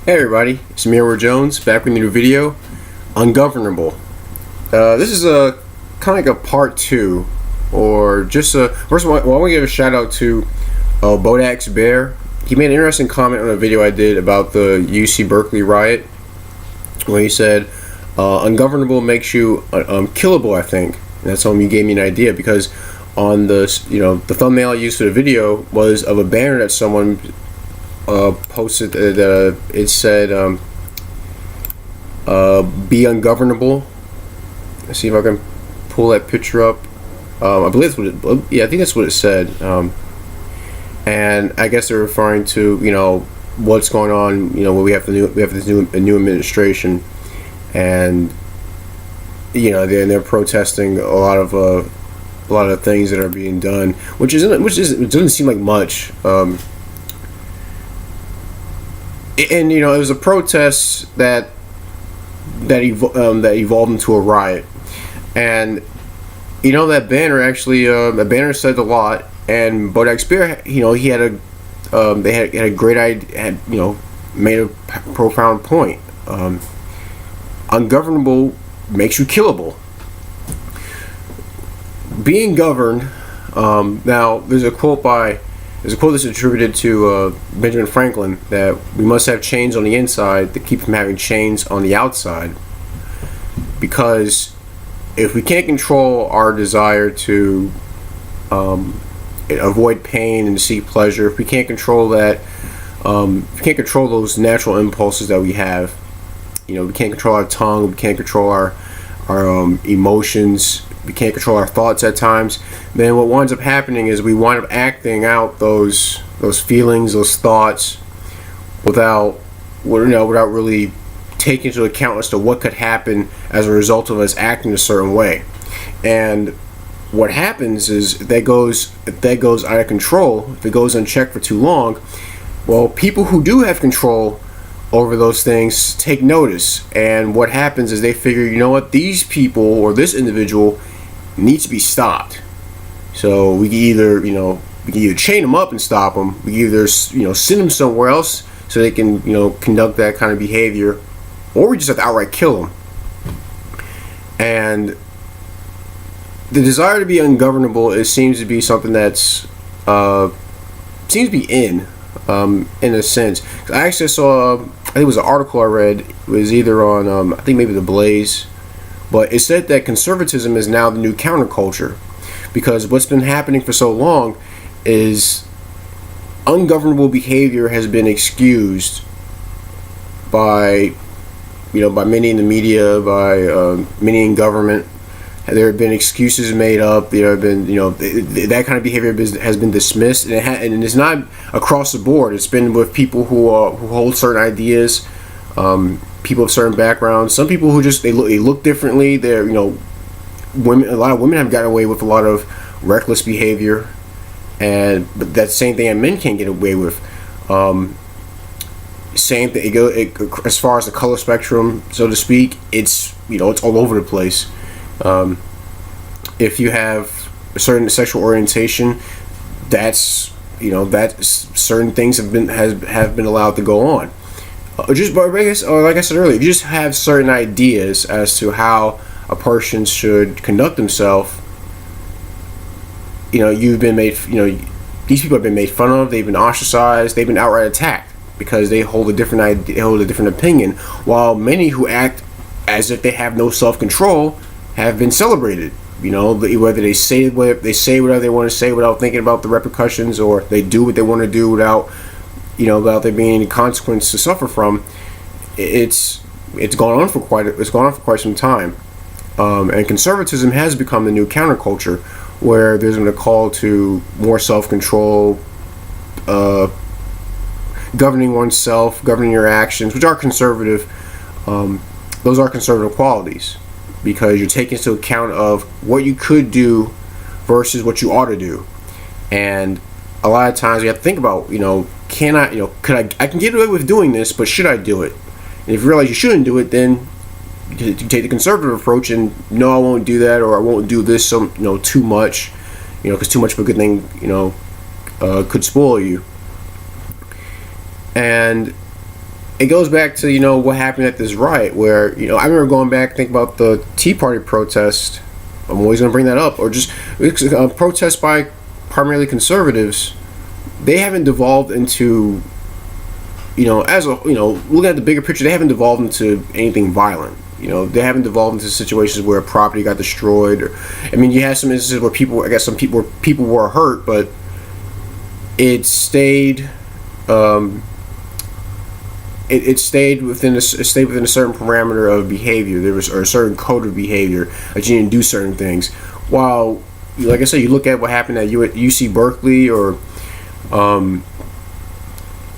Hey everybody, it's Mirror Jones back with a new video, Ungovernable. This is a kind of like a part two, or just a. First of all, I want to give a shout out to Bodak's Bear. He made an interesting comment on a video I did about the UC Berkeley riot, where he said, "Ungovernable makes you killable." I think and that's how he gave me an idea, because on the thumbnail I used for the video was of a banner that someone posted that it said be ungovernable. Let's see if I can pull that picture up. I believe that's what I think that's what it said. And I guess they're referring to what's going on, where we have this new administration, and they're protesting a lot of things that are being done, which it doesn't seem like much. And it was a protest that evolved into a riot, and that banner actually the banner said a lot. And Bodak's Bear, he had they had a great idea, made a profound point. Ungovernable makes you killable. Being governed. Now there's a quote that's attributed to Benjamin Franklin, that we must have chains on the inside to keep from having chains on the outside. Because if we can't control our desire to avoid pain and seek pleasure, if we can't control that, if we can't control those natural impulses that we have, we can't control our tongue, we can't control our emotions, we can't control our thoughts at times, then what winds up happening is we wind up acting out those feelings, those thoughts, without really taking into account as to what could happen as a result of us acting a certain way. And what happens is if that goes out of control, if it goes unchecked for too long, well, people who do have control over those things take notice, and what happens is they figure, these people or this individual needs to be stopped. So we can either chain them up and stop them. We can either send them somewhere else so they can conduct that kind of behavior, or we just have to outright kill them. And the desire to be ungovernable seems to be something that's seems to be in a sense. I actually saw, I think it was an article I read. It was either on I think maybe the Blaze, but it said that conservatism is now the new counterculture, because what's been happening for so long is ungovernable behavior has been excused by many in the media, by many in government. There have been excuses made up. There have been, that kind of behavior has been dismissed, and it's not across the board. It's been with people who hold certain ideas, people of certain backgrounds. Some people who just they look differently. They're women. A lot of women have gotten away with a lot of reckless behavior, but that same thing that men can't get away with. Same thing. As far as the color spectrum, so to speak, it's it's all over the place. If you have a certain sexual orientation, that's certain things have been allowed to go on. Like I said earlier, if you just have certain ideas as to how a person should conduct himself, you've been made. These people have been made fun of. They've been ostracized. They've been outright attacked because they hold a different idea, hold a different opinion. While many who act as if they have no self-control have been celebrated. Whether they say whatever they want to say without thinking about the repercussions, or they do what they want to do without there being any consequence to suffer from. It's gone on for quite some time, and conservatism has become the new counterculture, where there's been a call to more self-control, governing oneself, governing your actions, which are conservative. Those are conservative qualities, because you're taking into account of what you could do versus what you ought to do. And a lot of times you have to think about, I can get away with doing this, but should I do it? And if you realize you shouldn't do it, then you take the conservative approach and no, I won't do that, or I won't do this too much, because too much of a good thing could spoil you. And it goes back to what happened at this riot, where I remember going back thinking about the Tea Party protest. I'm always going to bring that up, or just protests by primarily conservatives. They haven't devolved into looking at the bigger picture, they haven't devolved into anything violent. They haven't devolved into situations where property got destroyed. You had some instances where people were hurt, but it stayed. It stayed within a certain parameter of behavior. There was a certain code of behavior that you didn't do certain things. While, like I said, you look at what happened at UC Berkeley, or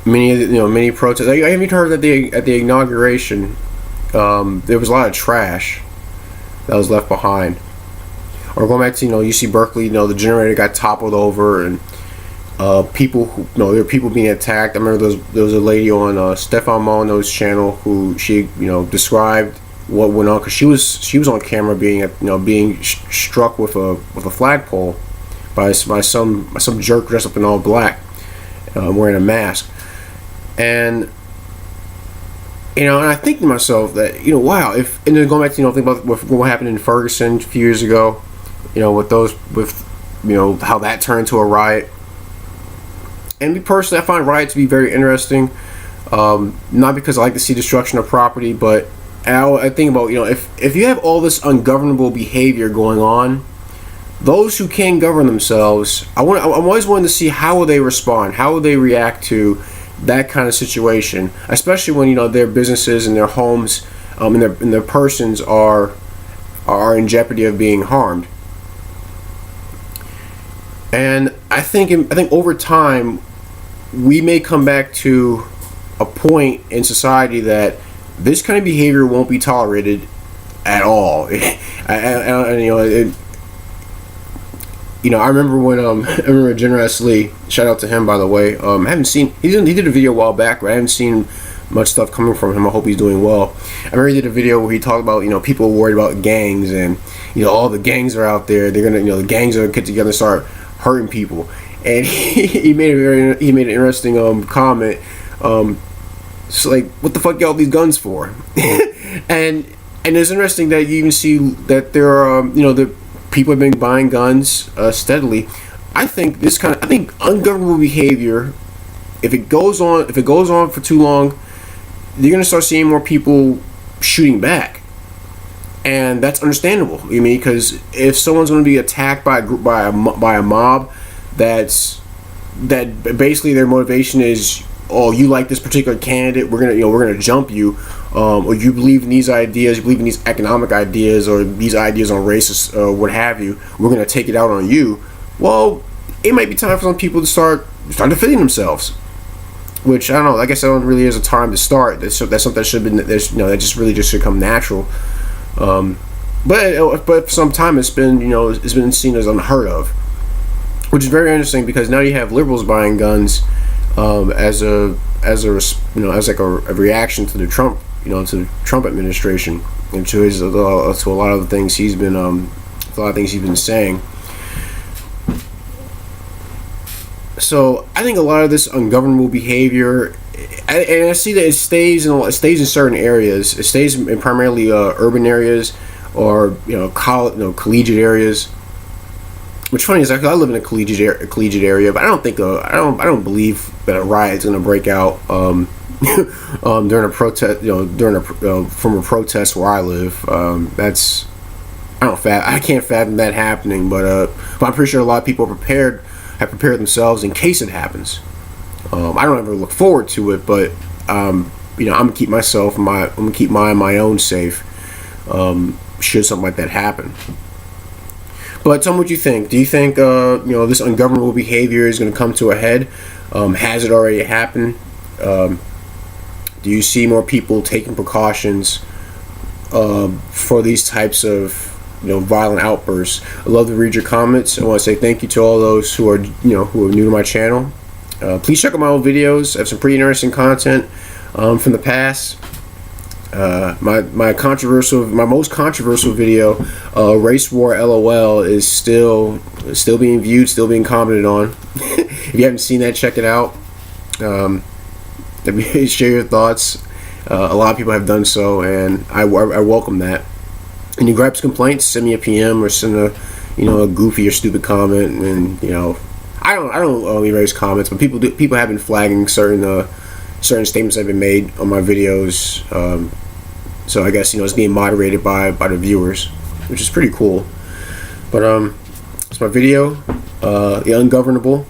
many protests. I haven't heard that at the inauguration, there was a lot of trash that was left behind. Or going back to UC Berkeley, the generator got toppled over, and people who there were people being attacked. I remember there was a lady on Stefan Molyneux's channel who she described what went on, because she was on camera being struck with a flagpole by some jerk dressed up in all black, wearing a mask. And and I think to myself that wow, and then going back to think about what happened in Ferguson a few years ago, with how that turned to a riot. And me personally, I find riots to be very interesting, not because I like to see destruction of property, but I think about if you have all this ungovernable behavior going on, those who can govern themselves, I'm always wanting to see how will they respond, how will they react to that kind of situation, especially when their businesses and their homes, and their persons are in jeopardy of being harmed. And I think over time we may come back to a point in society that this kind of behavior won't be tolerated at all. I remember when I remember Generous Lee, shout out to him, by the way. I haven't seen he did a video a while back, but I haven't seen much stuff coming from him. I hope he's doing well. I remember he did a video where he talked about people are worried about gangs, and all the gangs are out there. They're gonna the gangs are gonna get together and start hurting people. And he made an interesting comment. It's like, what the fuck you all these guns for? and it's interesting that you even see that there are the people have been buying guns steadily. I think ungovernable behavior, if it goes on for too long, you're gonna start seeing more people shooting back, and that's understandable. Because if someone's gonna be attacked by a mob, that basically their motivation is, oh, you like this particular candidate, we're gonna jump you, or you believe in these ideas, you believe in these economic ideas, or these ideas on race, or what have you, we're gonna take it out on you. Well, it might be time for some people to start defending themselves, which I don't know. I guess that really is a time to start. That's something that should have been. That just really should come natural. But for some time it's been seen as unheard of, which is very interesting, because now you have liberals buying guns as a reaction to the Trump administration, and to a lot of the things he's been saying. So I think a lot of this ungovernable behavior, and I see that it stays in certain areas. It stays in primarily urban areas, or collegiate areas. Which funny is, I live in a collegiate area, but I don't believe that a riot is going to break out during a protest. From a protest where I live. I can't fathom that happening. But I'm pretty sure a lot of people have prepared themselves in case it happens. I don't ever look forward to it, but I'm gonna keep my own safe. Should something like that happen. But tell me what you think. Do you think this ungovernable behavior is going to come to a head? Has it already happened? Do you see more people taking precautions for these types of violent outbursts? I love to read your comments. I want to say thank you to all those who are new to my channel. Please check out my old videos. I have some pretty interesting content from the past. My most controversial video, Race War LOL, is still being viewed, still being commented on. If you haven't seen that, check it out. Share your thoughts. A lot of people have done so, and I welcome that. Any gripes, complaints, send me a PM or send a goofy or stupid comment, and I don't only raise comments, but people have been flagging certain statements that have been made on my videos. So I guess it's being moderated by the viewers, which is pretty cool. But it's my video, The Ungovernable.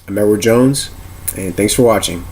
I'm Edward Jones, and thanks for watching.